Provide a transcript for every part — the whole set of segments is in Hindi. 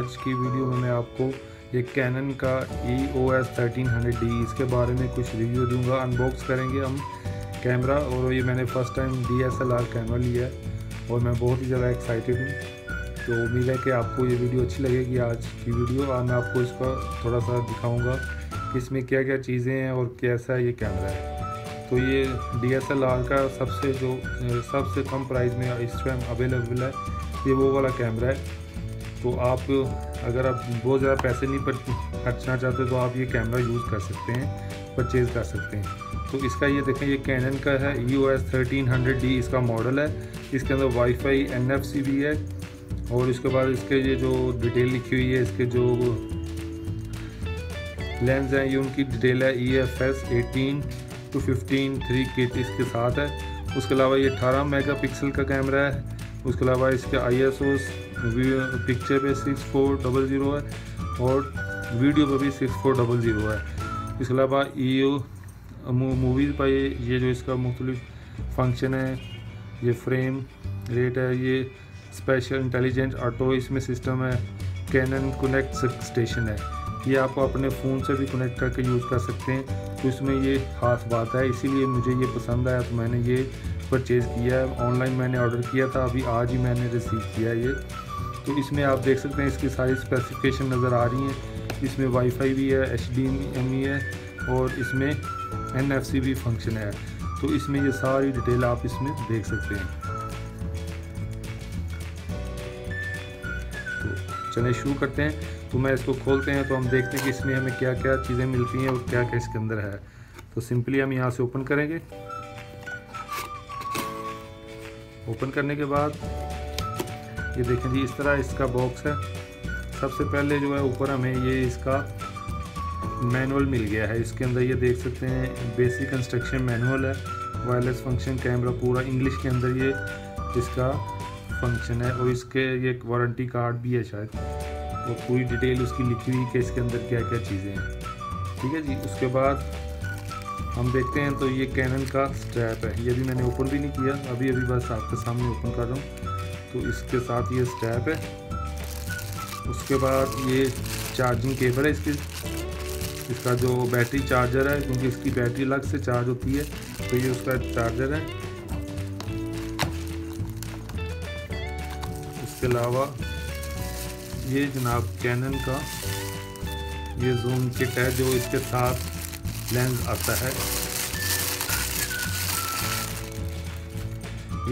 आज की वीडियो में मैं आपको ये कैनन का EOS 1300D इसके बारे में कुछ रिव्यू दूंगा। अनबॉक्स करेंगे हम कैमरा, और ये मैंने फ़र्स्ट टाइम DSLR कैमरा लिया है और मैं बहुत ही ज़्यादा एक्साइटेड हूँ। तो उम्मीद है कि आपको ये वीडियो अच्छी लगेगी आज की वीडियो, और मैं आपको इसका थोड़ा सा दिखाऊँगा कि इसमें क्या क्या चीज़ें हैं और कैसा ये कैमरा है। तो ये DSLR का सबसे कम प्राइस में इस टाइम अवेलेबल है, ये वो वाला कैमरा है। तो आप अगर आप बहुत ज़्यादा पैसे नहीं खर्चना चाहते तो आप ये कैमरा यूज़ कर सकते हैं, परचेज़ कर सकते हैं। तो इसका ये देखें, ये कैनन का है, EOS 1300D इसका मॉडल है। इसके अंदर वाईफाई NFC भी है, और इसके बाद इसके ये जो डिटेल लिखी हुई है, इसके जो लेंस हैं ये उनकी डिटेल है EFS 18-15 3 किट इसके साथ है। उसके अलावा ये 18 मेगापिक्सल का कैमरा है। उसके अलावा इसके ISO पिक्चर पे 6400 है और वीडियो पे भी 6400 है। इसके अलावा मूवीज़ पर ये जो इसका मुख्तलिफ फंक्शन है, ये फ्रेम रेट है, ये स्पेशल इंटेलिजेंट ऑटो इसमें सिस्टम है, कैनन कनेक्ट स्टेशन है, ये आपको अपने फ़ोन से भी कनेक्ट करके यूज़ कर सकते हैं। तो इसमें ये ख़ास बात है, इसीलिए मुझे ये पसंद आया तो मैंने ये परचेज़ किया है। ऑनलाइन मैंने ऑर्डर किया था, अभी आज ही मैंने रिसीव किया है ये। तो इसमें आप देख सकते हैं इसकी सारी स्पेसिफिकेशन नज़र आ रही हैं। इसमें वाईफाई भी है, HDMI है, और इसमें NFC भी फंक्शन है। तो इसमें ये सारी डिटेल आप इसमें देख सकते हैं। तो चलिए शुरू करते हैं। तो मैं इसको खोलते हैं तो हम देखते हैं कि इसमें हमें क्या क्या चीज़ें मिलती हैं और क्या क्या इसके अंदर है। तो सिंपली हम यहाँ से ओपन करेंगे। ओपन करने के बाद ये देखें जी, इस तरह इसका बॉक्स है। सबसे पहले जो है ऊपर हमें ये इसका मैनुअल मिल गया है। इसके अंदर ये देख सकते हैं बेसिक इंस्ट्रक्शन मैनुअल है, वायरलेस फंक्शन कैमरा, पूरा इंग्लिश के अंदर ये इसका फंक्शन है, और इसके ये वारंटी कार्ड भी है शायद, वो पूरी डिटेल उसकी लिखी हुई कि इसके अंदर क्या क्या चीज़ें हैं। ठीक है जी। उसके बाद हम देखते हैं तो ये कैनन का स्ट्रैप है, ये भी मैंने ओपन भी नहीं किया, अभी बस आपके सामने ओपन कर रहा हूँ। तो इसके साथ ये स्ट्रैप है। उसके बाद ये चार्जिंग केबल है इसका जो बैटरी चार्जर है, क्योंकि इसकी बैटरी अलग से चार्ज होती है, तो ये उसका चार्जर है। उसके अलावा ये जनाब कैनन का ये जूम किट है जो इसके साथ लेंस आता है।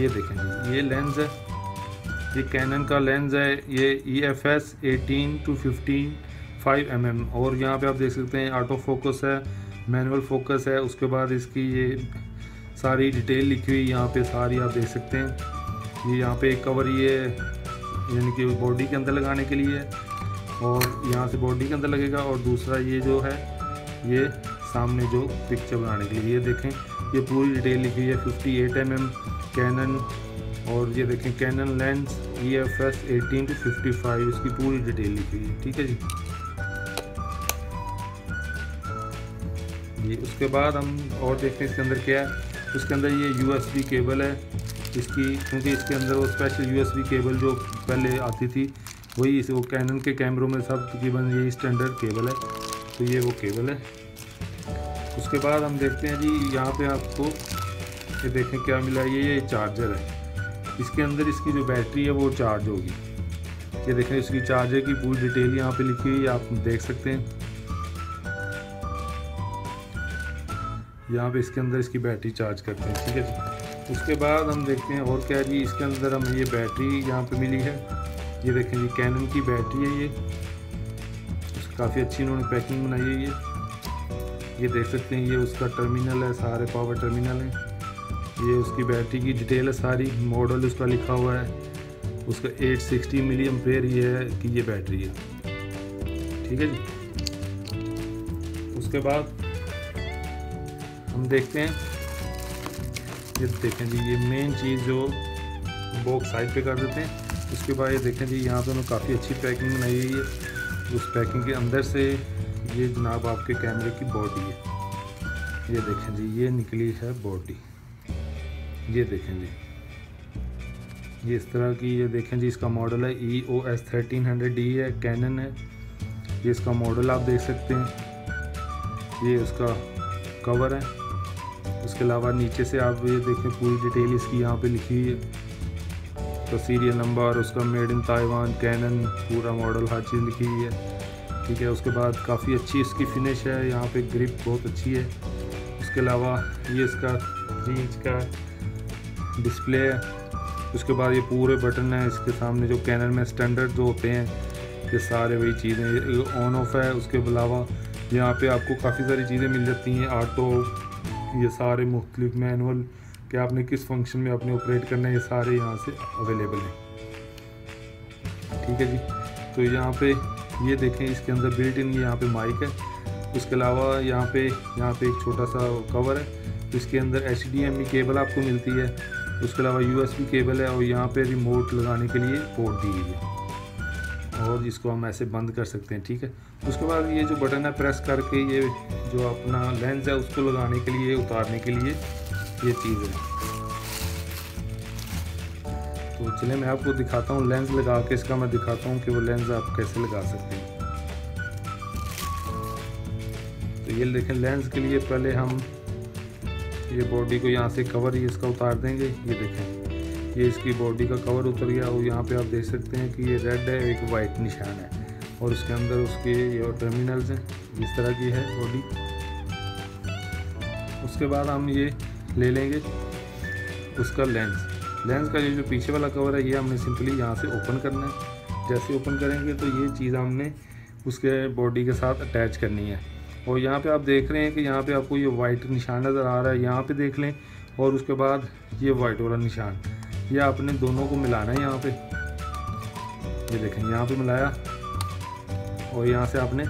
ये देखें जी, ये लेंस है, ये कैनन का लेंस है, ये EFS 18-15 5mm, और यहाँ पे आप देख सकते हैं ऑटो फोकस है, मैनुअल फोकस है। उसके बाद इसकी ये सारी डिटेल लिखी हुई यहाँ पे सारी आप देख सकते हैं। ये यहाँ पे एक कवर ये यानी कि बॉडी के अंदर लगाने के लिए है, और यहाँ से बॉडी के अंदर लगेगा, और दूसरा ये जो है ये सामने जो पिक्चर बनाने के लिए। ये देखें, ये पूरी डिटेल लिखी हुई है 58mm कैनन, और ये देखें कैनन लेंस EFS 18-55 इसकी पूरी डिटेल लिखी हुई है। ठीक है जी। ये उसके बाद हम और देखते हैं इसके अंदर क्या है। उसके अंदर ये USB केबल है इसकी, क्योंकि इसके अंदर वो स्पेशल USB केबल जो पहले आती थी वही वो कैनन के कैमरों में सब तकरीबन यही स्टैंडर्ड केबल है, तो ये वो केबल है। उसके बाद हम देखते हैं जी, यहाँ पे आपको ये देखें क्या मिला है, ये चार्जर है। इसके अंदर इसकी जो बैटरी है वो चार्ज होगी। ये देखें, इसकी चार्जर की पूरी डिटेल यहाँ पे लिखी हुई है, आप देख सकते हैं। यहाँ पे इसके अंदर इसकी बैटरी चार्ज करते हैं। ठीक है जी। उसके बाद हम देखते हैं और क्या जी, इसके अंदर हमें ये बैटरी यहाँ पे मिली है। ये देखें जी, कैनन की बैटरी है ये, काफ़ी अच्छी इन्होंने पैकिंग बनाई है ये देख सकते हैं। ये उसका टर्मिनल है, सारे पावर टर्मिनल हैं। ये उसकी बैटरी की डिटेल है सारी, मॉडल उसका लिखा हुआ है, उसका 860 मिली एम्पेयर ये है कि ये बैटरी है। ठीक है जी। उसके बाद हम देखते हैं, ये देखें जी, ये मेन चीज़ जो बॉक्स साइड पे कर देते हैं। उसके बाद ये देखें जी, यहाँ पे उन्होंने काफ़ी अच्छी पैकिंग बनाई हुई है। उस पैकिंग के अंदर से ये जनाब आपके कैमरे की बॉडी है। ये देखें जी, ये निकली है बॉडी, ये देखें जी। ये इस तरह की, ये देखें जी इसका मॉडल है EOS 1300D है, कैनन है। ये इसका मॉडल आप देख सकते हैं, ये उसका कवर है। उसके अलावा नीचे से आप ये देखें पूरी डिटेल इसकी यहाँ पे लिखी हुई है, तो सीरियल नंबर, उसका मेड इन ताइवान, कैनन, पूरा मॉडल, हर चीज़ लिखी हुई है, ठीक है। उसके बाद काफ़ी अच्छी इसकी फिनिश है, यहाँ पे ग्रिप बहुत अच्छी है। उसके अलावा ये इसका 3 इंच का डिस्प्ले है। उसके बाद ये पूरे बटन हैं इसके सामने, जो कैनन में स्टैंडर्ड जो होते हैं, ये सारे वही चीज़ें। ये ऑन ऑफ है। उसके अलावा यहाँ पे आपको काफ़ी सारी चीज़ें मिल जाती हैं, ऑटो, ये सारे मुख्तलिफ मैनुअल कि आपने किस फंक्शन में आपने ऑपरेट करना है, ये सारे यहाँ से अवेलेबल हैं, ठीक है जी। तो यहाँ पे ये देखें इसके अंदर बिल्ट इन यहाँ पे माइक है। उसके अलावा यहाँ पे एक छोटा सा कवर है, इसके अंदर HDMI केबल आपको मिलती है। उसके अलावा USB केबल है, और यहाँ पे रिमोट लगाने के लिए पोर्ट दी गई है, और इसको हम ऐसे बंद कर सकते हैं, ठीक है। उसके बाद ये जो बटन है प्रेस करके ये जो अपना लेंस है उसको लगाने के लिए, उतारने के लिए ये चीज़ है। तो चलिए मैं आपको दिखाता हूँ लेंस लगा के, इसका मैं दिखाता हूँ कि वो लेंस आप कैसे लगा सकते हैं। तो ये देखें, लेंस के लिए पहले हम ये बॉडी को यहाँ से कवर ही इसका उतार देंगे। ये देखें, ये इसकी बॉडी का कवर उतर गया, और यहाँ पे आप देख सकते हैं कि ये रेड है, एक वाइट निशान है, और उसके अंदर उसके ये टर्मिनल्स हैं, इस तरह की है बॉडी। उसके बाद हम ये ले लेंगे उसका लेंस का ये जो पीछे वाला कवर है, ये हमने सिंपली यहाँ से ओपन करना है। जैसे ओपन करेंगे तो ये चीज़ हमने उसके बॉडी के साथ अटैच करनी है। और यहाँ पे आप देख रहे हैं कि यहाँ पे आपको ये वाइट निशान नज़र आ रहा है, यहाँ पे देख लें, और उसके बाद ये वाइट वाला निशान, ये आपने दोनों को मिलाना है। यहाँ पे ये देखें, यहाँ पे मिलाया, और यहाँ से आपने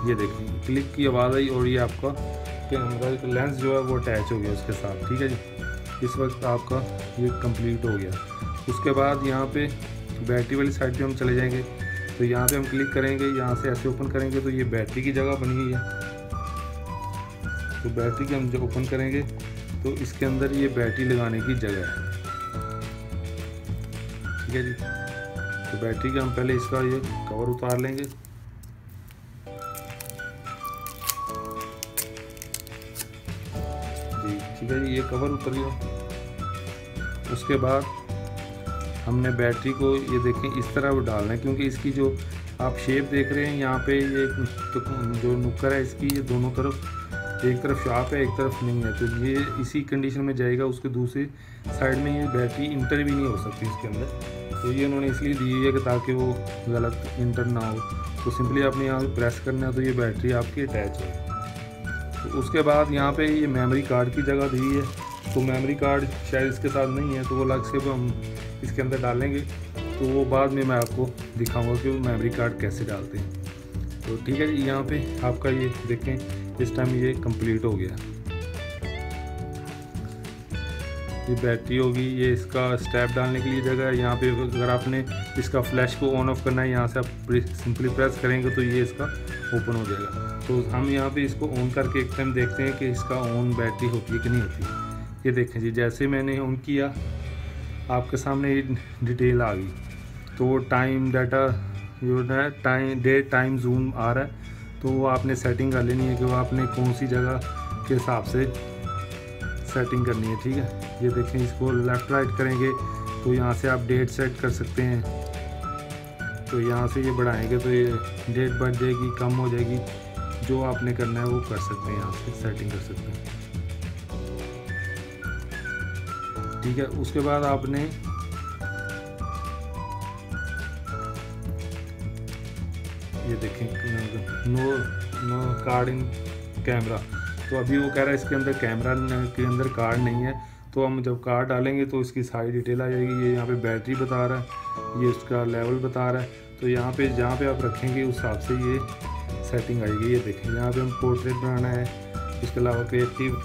ये देखें क्लिक की आवाज़ आई, और ये आपका कैमरा लेंस जो है वो अटैच हो गया उसके साथ, ठीक है जी। इस वक्त आपका ये कंप्लीट हो गया। उसके बाद यहाँ पे बैटरी वाली साइड पे हम चले जाएंगे, तो यहाँ पे हम क्लिक करेंगे, यहाँ से ऐसे ओपन करेंगे तो ये बैटरी की जगह बनी हुई है। तो बैटरी की हम जब ओपन करेंगे तो इसके अंदर ये बैटरी लगाने की जगह है, ठीक है जी। तो बैटरी का हम पहले इसका ये कवर उतार लेंगे। जी ठीक है जी, ये कवर उतर गया। उसके बाद हमने बैटरी को ये देखें इस तरह वो डालना है, क्योंकि इसकी जो आप शेप देख रहे हैं यहाँ पे ये तो जो नुक्कर है इसकी, ये दोनों तरफ, एक तरफ शार्प है एक तरफ नहीं है, तो ये इसी कंडीशन में जाएगा। उसके दूसरी साइड में ये बैटरी इंटर भी नहीं हो सकती इसके अंदर, तो ये उन्होंने इसलिए दी है कि ताकि वो गलत इंटर ना हो। तो सिंपली आपने यहाँ पे प्रेस करना है तो ये बैटरी आपकी अटैच है। तो उसके बाद यहाँ पे ये मेमोरी कार्ड की जगह दी है, तो मेमोरी कार्ड शायद इसके साथ नहीं है, तो वो अलग से हम इसके अंदर डालेंगे, तो वो बाद में मैं आपको दिखाऊंगा कि वो मेमोरी कार्ड कैसे डालते हैं। तो ठीक है जी, यहाँ पे आपका ये देखें इस टाइम ये कंप्लीट हो गया। ये बैटरी होगी, ये इसका स्टेप डालने के लिए जगह है। यहाँ पे अगर आपने इसका फ्लैश को ऑन ऑफ करना है, यहाँ से आप सिंपली प्रेस करेंगे तो ये इसका ओपन हो जाएगा। तो हम यहाँ पे इसको ऑन करके एक टाइम देखते हैं कि इसका ऑन बैटरी होती है कि नहीं होती। ये देखें जी, जैसे मैंने ऑन किया आपके सामने ये डिटेल आ गई, तो टाइम डाटा जो है डेट टाइम जूम आ रहा है, तो वो आपने सेटिंग कर लेनी है कि वो आपने कौन सी जगह के हिसाब से सेटिंग करनी है, ठीक है। ये देखें, इसको लेफ़्ट राइट करेंगे तो यहाँ से आप डेट सेट कर सकते हैं, तो यहाँ से ये बढ़ाएंगे तो ये डेट बढ़ जाएगी, कम हो जाएगी, जो आपने करना है वो कर सकते हैं, यहाँ से सेटिंग कर सकते हैं, ठीक है। उसके बाद आपने ये देखें नो कार्ड इन कैमरा, तो अभी वो कह रहा है इसके अंदर कैमरा के अंदर कार्ड नहीं है, तो हम जब कार्ड डालेंगे तो इसकी सारी डिटेल आ जाएगी। ये यहाँ पे बैटरी बता रहा है, ये उसका लेवल बता रहा है, तो यहाँ पे जहाँ पे आप रखेंगे उस हिसाब से ये सेटिंग आएगी। ये देखें, यहाँ पे हम पोर्ट्रेट बनाना है, इसके अलावा क्रिएटिव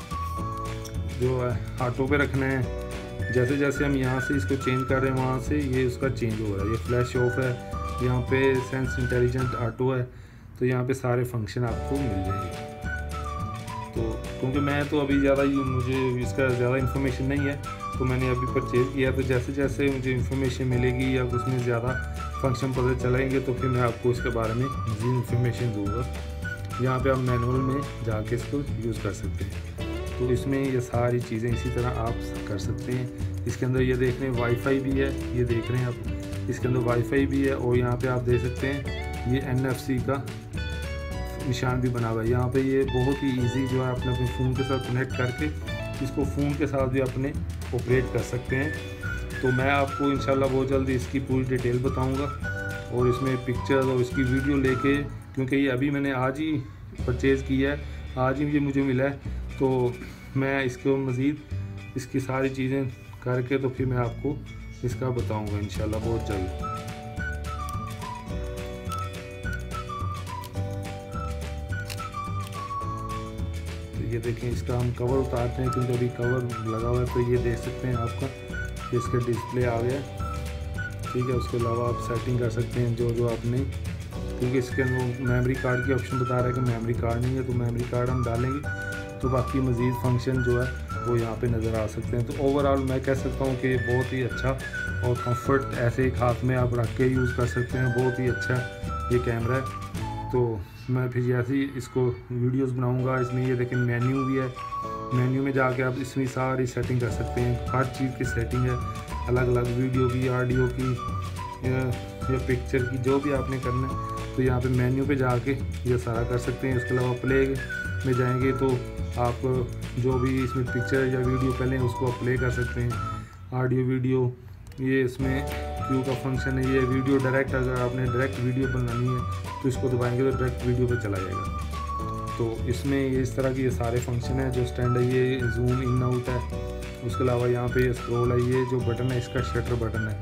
जो है ऑटो पे रखना है। जैसे जैसे हम यहाँ से इसको चेंज कर रहे हैं वहाँ से ये उसका चेंज हो रहा है। ये फ्लैश ऑफ है, यहाँ पे सेंस इंटेलिजेंट ऑटो है, तो यहाँ पे सारे फंक्शन आपको मिल जाएंगे। तो क्योंकि मैं तो अभी ज़्यादा मुझे इसका ज़्यादा इन्फॉर्मेशन नहीं है, तो मैंने अभी परचेज़ किया। तो जैसे जैसे मुझे इन्फॉर्मेशन मिलेगी या उसमें ज़्यादा फंक्शन पता चलेंगे तो फिर मैं आपको इसके बारे में मज़ीद इन्फॉर्मेशन दूँगा। यहाँ पे आप मैनुअल में जाके इसको यूज़ कर सकते हैं। तो इसमें ये सारी चीज़ें इसी तरह आप कर सकते हैं। इसके अंदर ये देख रहे हैं वाईफाई भी है, ये देख रहे हैं आप, इसके अंदर वाईफाई भी है। और यहाँ पे आप देख सकते हैं ये NFC का निशान भी बना हुआ है। यहाँ पे ये बहुत ही इजी जो है अपने फ़ोन के साथ कनेक्ट करके इसको फ़ोन के साथ भी अपने ऑपरेट कर सकते हैं। तो मैं आपको इंशाल्लाह बहुत जल्दी इसकी पूरी डिटेल बताऊँगा और इसमें पिक्चर्स और इसकी वीडियो लेके, क्योंकि ये अभी मैंने आज ही परचेज़ किया है, आज ही ये मुझे मिला है। तो मैं इसको मज़ीद इसकी सारी चीज़ें करके तो फिर मैं आपको इसका बताऊंगा इंशाल्लाह बहुत जल्द। तो ये देखें, इसका हम कवर उतारते हैं क्योंकि अभी कवर लगा हुआ है। तो ये देख सकते हैं आपका इसका डिस्प्ले आ गया, ठीक है। उसके अलावा आप सेटिंग कर सकते हैं जो आपने, क्योंकि इसके अंदर मेमोरी कार्ड की ऑप्शन बता रहा है कि मेमोरी कार्ड नहीं है, तो मेमोरी कार्ड हम डालेंगे तो बाकी मज़ीद फंक्शन जो है वो यहाँ पे नज़र आ सकते हैं। तो ओवरऑल मैं कह सकता हूँ कि बहुत ही अच्छा और कंफर्ट, ऐसे एक हाथ में आप रख के यूज़ कर सकते हैं। बहुत ही अच्छा ये कैमरा है। तो मैं फिर जैसे ही इसको वीडियोस बनाऊँगा, इसमें ये देखें मेन्यू भी है, मेन्यू में जाके आप इसमें सारी सेटिंग कर सकते हैं। हर चीज़ की सेटिंग है, अलग अलग वीडियो की, ऑडियो की या पिक्चर की, जो भी आपने करना है तो यहाँ पे मेन्यू पे जाके ये सारा कर सकते हैं। इसके अलावा प्ले में जाएंगे तो आप जो भी इसमें पिक्चर या वीडियो पहले उसको आप प्ले कर सकते हैं। ऑडियो वीडियो, ये इसमें क्यू का फंक्शन है। ये वीडियो डायरेक्ट, अगर आपने डायरेक्ट वीडियो बनानी है तो इसको दबाएंगे तो डायरेक्ट वीडियो पे चला जाएगा। तो इसमें ये इस तरह के ये सारे फंक्शन है। जो स्टैंड है ये जूम इन आउट है। उसके अलावा यहाँ पे ये स्क्रॉल है, ये जो बटन है इसका शटर बटन है,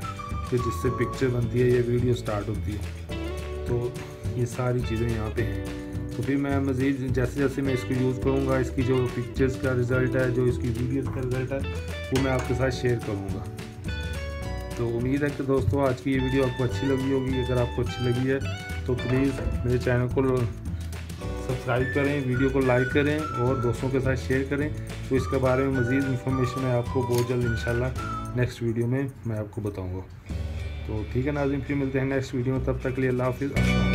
तो जिससे पिक्चर बनती है, ये वीडियो स्टार्ट होती है। तो ये सारी चीज़ें यहाँ पे हैं। तो फिर मैं मज़ीद जैसे जैसे मैं इसको यूज़ करूँगा, इसकी जो पिक्चर्स का रिज़ल्ट है, जो इसकी वीडियोस का रिज़ल्ट है, वो मैं आपके साथ शेयर करूँगा। तो उम्मीद है कि दोस्तों आज की ये वीडियो आपको अच्छी लगी होगी। अगर आपको अच्छी लगी है तो प्लीज़ मेरे चैनल को सब्सक्राइब करें, वीडियो को लाइक करें और दोस्तों के साथ शेयर करें। तो इसके बारे में मज़ीद इन्फॉर्मेशन मैं आपको बहुत जल्द इंशाल्लाह नेक्स्ट वीडियो में मैं आपको बताऊँगा। तो ठीक है नाज़रीन, फिर मिलते हैं नेक्स्ट वीडियो में। तब तक के लिए अल्लाह हाफ़िज़।